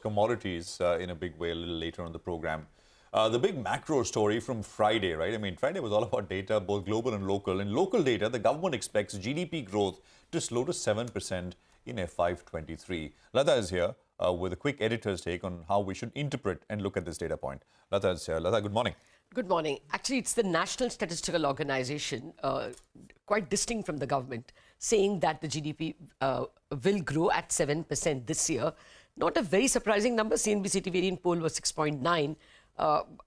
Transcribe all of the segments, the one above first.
commodities in a big way a little later on the program. The big macro story from Friday, right? I mean, Friday was all about data, both global and local. In local data, the government expects GDP growth to slow to 7% in FY23. Lata is here with a quick editor's take on how we should interpret and look at this data point. Lata is here. Lata, good morning. Good morning. Actually, it's the National Statistical Organization, quite distinct from the government, saying that the GDP will grow at 7% this year. Not a very surprising number. CNBC variant poll was 6.9.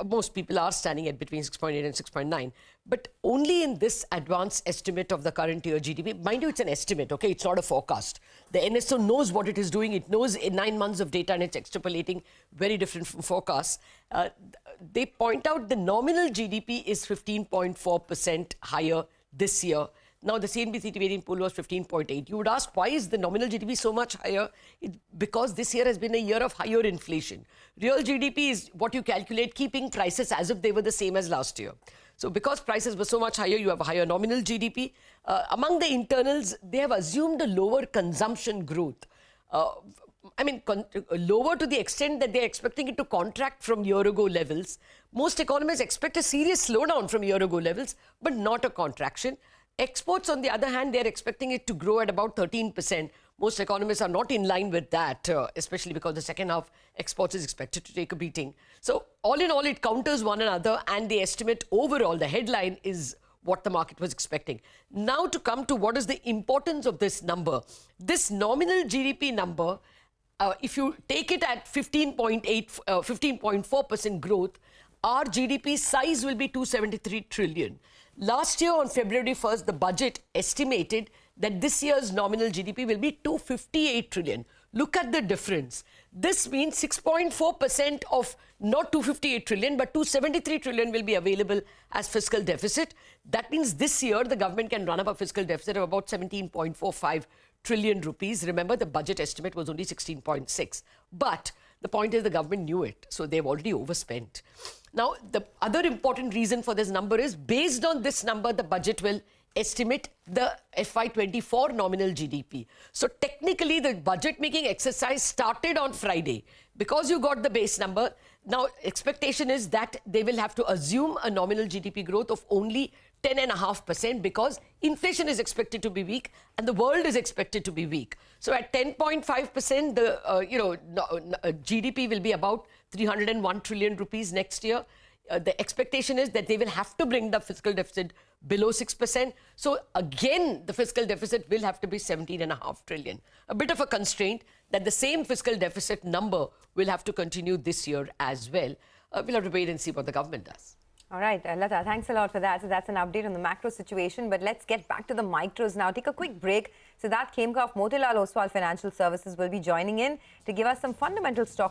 Most people are standing at between 6.8 and 6.9. But only in this advanced estimate of the current year GDP, mind you, it's an estimate, okay? It's not a forecast. The NSO knows what it is doing. It knows in 9 months of data and it's extrapolating very different from forecasts. They point out the nominal GDP is 15.4% higher this year. Now, the CNBC variant poll was 15.8. You would ask, why is the nominal GDP so much higher? Because this year has been a year of higher inflation. Real GDP is what you calculate, keeping prices as if they were the same as last year. So because prices were so much higher, you have a higher nominal GDP. Among the internals, they have assumed a lower consumption growth. Lower to the extent that they're expecting it to contract from year-ago levels. Most economists expect a serious slowdown from year-ago levels, but not a contraction. Exports, on the other hand, they're expecting it to grow at about 13%. Most economists are not in line with that, especially because the second half exports is expected to take a beating. So all in all, it counters one another, and the estimate overall, the headline, is what the market was expecting. Now to come to what is the importance of this number. This nominal GDP number, if you take it at 15.4% growth, our GDP size will be 273 trillion. Last year on February 1st, the budget estimated that this year's nominal GDP will be 258 trillion. Look at the difference. This means 6.4% of not 258 trillion, but 273 trillion will be available as fiscal deficit. That means this year the government can run up a fiscal deficit of about 17.45 trillion rupees. Remember, the budget estimate was only 16.6. But the point is the government knew it, so they've already overspent. Now, the other important reason for this number is, based on this number, the budget will estimate the FY24 nominal GDP. So technically, the budget-making exercise started on Friday. Because you got the base number, now expectation is that they will have to assume a nominal GDP growth of only 10.5% because inflation is expected to be weak and the world is expected to be weak. So at 10.5%, the GDP will be about 301 trillion rupees next year. The expectation is that they will have to bring the fiscal deficit below 6%. So again, the fiscal deficit will have to be 17.5 trillion. A bit of a constraint that the same fiscal deficit number will have to continue this year as well. We'll have to wait and see what the government does. All right, Lata, thanks a lot for that. So that's an update on the macro situation. But let's get back to the micros now. Take a quick break. Siddharth Khemka of Motilal Oswal Financial Services will be joining in to give us some fundamental stock